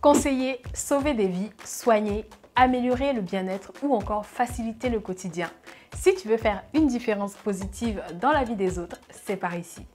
Conseiller, sauver des vies, soigner, améliorer le bien-être ou encore faciliter le quotidien. Si tu veux faire une différence positive dans la vie des autres, c'est par ici.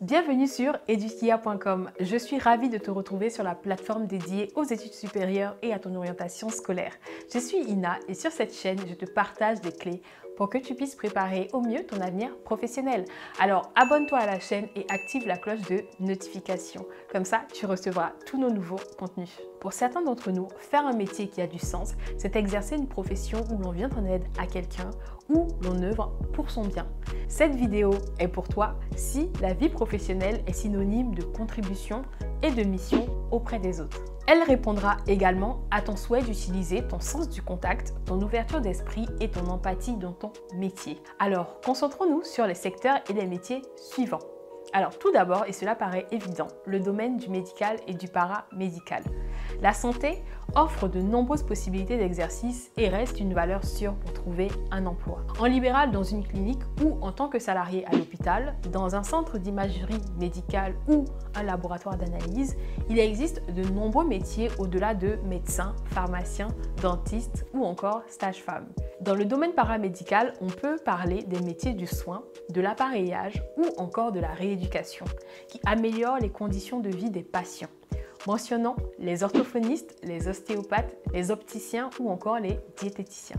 Bienvenue sur edukia.com. Je suis ravie de te retrouver sur la plateforme dédiée aux études supérieures et à ton orientation scolaire. Je suis Ina et sur cette chaîne, je te partage des clés pour que tu puisses préparer au mieux ton avenir professionnel. Alors abonne-toi à la chaîne et active la cloche de notification. Comme ça, tu recevras tous nos nouveaux contenus. Pour certains d'entre nous, faire un métier qui a du sens, c'est exercer une profession où l'on vient en aide à quelqu'un ou l'on œuvre pour son bien. Cette vidéo est pour toi si la vie professionnelle est synonyme de contribution et de mission auprès des autres. Elle répondra également à ton souhait d'utiliser ton sens du contact, ton ouverture d'esprit et ton empathie dans ton métier. Alors, concentrons-nous sur les secteurs et les métiers suivants. Alors, tout d'abord, et cela paraît évident, le domaine du médical et du paramédical. La santé offre de nombreuses possibilités d'exercice et reste une valeur sûre pour trouver un emploi. En libéral dans une clinique ou en tant que salarié à l'hôpital, dans un centre d'imagerie médicale ou un laboratoire d'analyse, il existe de nombreux métiers au-delà de médecin, pharmacien, dentiste ou encore sage-femme. Dans le domaine paramédical, on peut parler des métiers du soin, de l'appareillage ou encore de la rééducation, qui améliorent les conditions de vie des patients. Mentionnons les orthophonistes, les ostéopathes, les opticiens ou encore les diététiciens.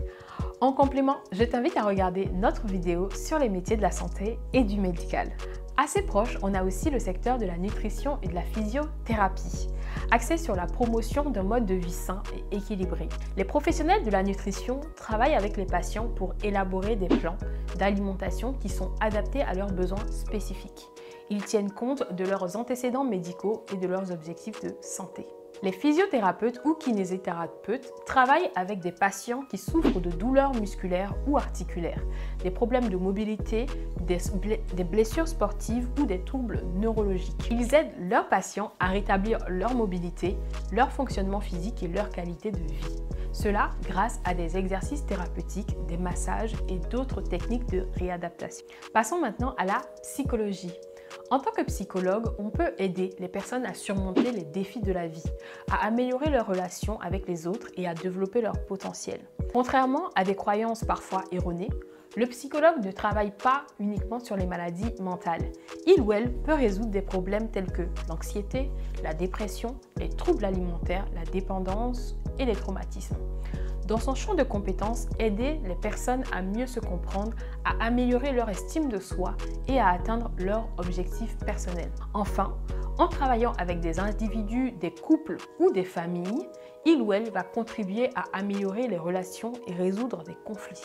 En complément, je t'invite à regarder notre vidéo sur les métiers de la santé et du médical. Assez proche, on a aussi le secteur de la nutrition et de la physiothérapie, axé sur la promotion d'un mode de vie sain et équilibré. Les professionnels de la nutrition travaillent avec les patients pour élaborer des plans d'alimentation qui sont adaptés à leurs besoins spécifiques. Ils tiennent compte de leurs antécédents médicaux et de leurs objectifs de santé. Les physiothérapeutes ou kinésithérapeutes travaillent avec des patients qui souffrent de douleurs musculaires ou articulaires, des problèmes de mobilité, des blessures sportives ou des troubles neurologiques. Ils aident leurs patients à rétablir leur mobilité, leur fonctionnement physique et leur qualité de vie. Cela grâce à des exercices thérapeutiques, des massages et d'autres techniques de réadaptation. Passons maintenant à la psychologie. En tant que psychologue, on peut aider les personnes à surmonter les défis de la vie, à améliorer leurs relations avec les autres et à développer leur potentiel. Contrairement à des croyances parfois erronées, le psychologue ne travaille pas uniquement sur les maladies mentales. Il ou elle peut résoudre des problèmes tels que l'anxiété, la dépression, les troubles alimentaires, la dépendance et les traumatismes. Dans son champ de compétences, aider les personnes à mieux se comprendre, à améliorer leur estime de soi et à atteindre leurs objectifs personnels. Enfin, en travaillant avec des individus, des couples ou des familles, il ou elle va contribuer à améliorer les relations et résoudre des conflits.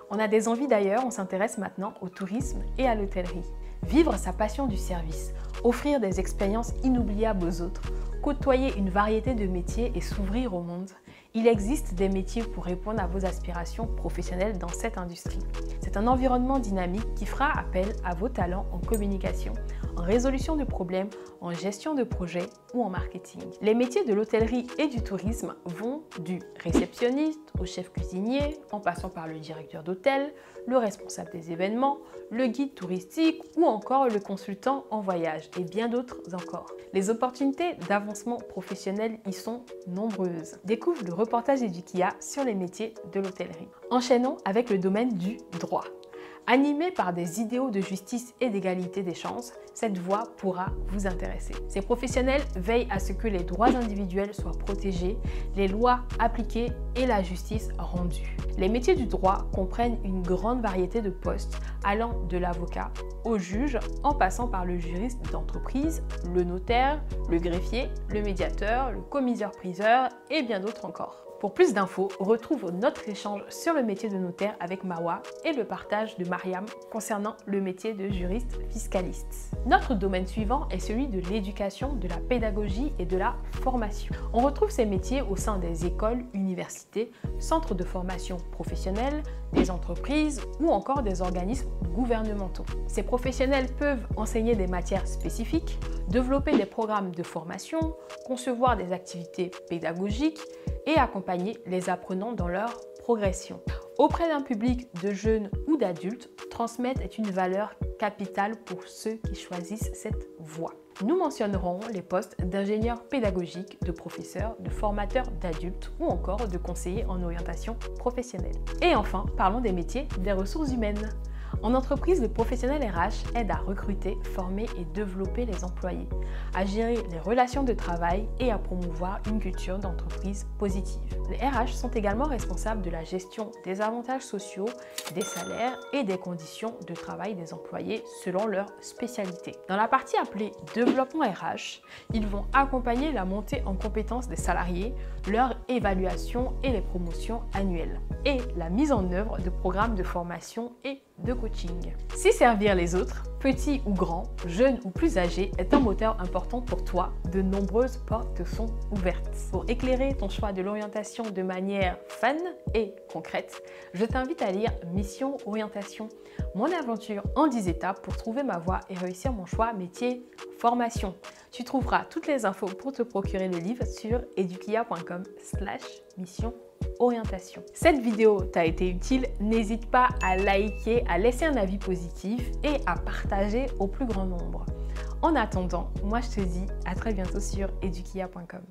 On a des envies d'ailleurs, on s'intéresse maintenant au tourisme et à l'hôtellerie. Vivre sa passion du service, offrir des expériences inoubliables aux autres, côtoyer une variété de métiers et s'ouvrir au monde. Il existe des métiers pour répondre à vos aspirations professionnelles dans cette industrie. C'est un environnement dynamique qui fera appel à vos talents en communication, en résolution de problèmes, en gestion de projets ou en marketing. Les métiers de l'hôtellerie et du tourisme vont du réceptionniste au chef cuisinier, en passant par le directeur d'hôtel, le responsable des événements, le guide touristique ou encore le consultant en voyage et bien d'autres encore. Les opportunités d'avancement professionnel y sont nombreuses. Découvre le reportage Edukia sur les métiers de l'hôtellerie. Enchaînons avec le domaine du droit. Animée par des idéaux de justice et d'égalité des chances, cette voie pourra vous intéresser. Ces professionnels veillent à ce que les droits individuels soient protégés, les lois appliquées et la justice rendue. Les métiers du droit comprennent une grande variété de postes allant de l'avocat au juge en passant par le juriste d'entreprise, le notaire, le greffier, le médiateur, le commissaire-priseur et bien d'autres encore. Pour plus d'infos, retrouve notre échange sur le métier de notaire avec Mawa et le partage de Mariam concernant le métier de juriste fiscaliste. Notre domaine suivant est celui de l'éducation, de la pédagogie et de la formation. On retrouve ces métiers au sein des écoles, universités, centres de formation professionnelle, des entreprises ou encore des organismes gouvernementaux. Ces professionnels peuvent enseigner des matières spécifiques, développer des programmes de formation, concevoir des activités pédagogiques et accompagner accompagner les apprenants dans leur progression. Auprès d'un public de jeunes ou d'adultes, transmettre est une valeur capitale pour ceux qui choisissent cette voie. Nous mentionnerons les postes d'ingénieur pédagogique, de professeur, de formateur d'adultes ou encore de conseiller en orientation professionnelle. Et enfin, parlons des métiers des ressources humaines. En entreprise, le professionnel RH aide à recruter, former et développer les employés, à gérer les relations de travail et à promouvoir une culture d'entreprise positive. Les RH sont également responsables de la gestion des avantages sociaux, des salaires et des conditions de travail des employés selon leur spécialité. Dans la partie appelée développement RH, ils vont accompagner la montée en compétences des salariés, leur évaluation et les promotions annuelles, et la mise en œuvre de programmes de formation et de coaching. Si servir les autres, petits ou grands, jeunes ou plus âgés, est un moteur important pour toi, de nombreuses portes te sont ouvertes. Pour éclairer ton choix de l'orientation de manière fun et concrète, je t'invite à lire Mission Orientation, mon aventure en 10 étapes pour trouver ma voie et réussir mon choix métier formation. Tu trouveras toutes les infos pour te procurer le livre sur edukia.com/mission orientation. Cette vidéo t'a été utile, n'hésite pas à liker, à laisser un avis positif et à partager au plus grand nombre. En attendant, moi je te dis à très bientôt sur edukia.com.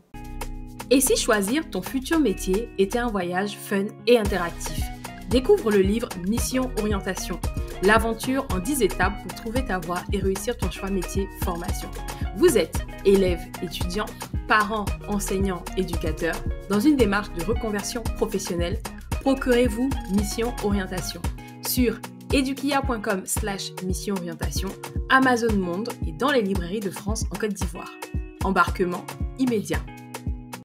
Et si choisir ton futur métier était un voyage fun et interactif? Découvre le livre Mission Orientation, l'aventure en 10 étapes pour trouver ta voie et réussir ton choix métier formation. Vous êtes élève, étudiant, parents, enseignants, éducateurs, dans une démarche de reconversion professionnelle, procurez-vous Mission Orientation sur edukia.com/mission orientation, Amazon Monde et dans les librairies de France en Côte d'Ivoire. Embarquement immédiat.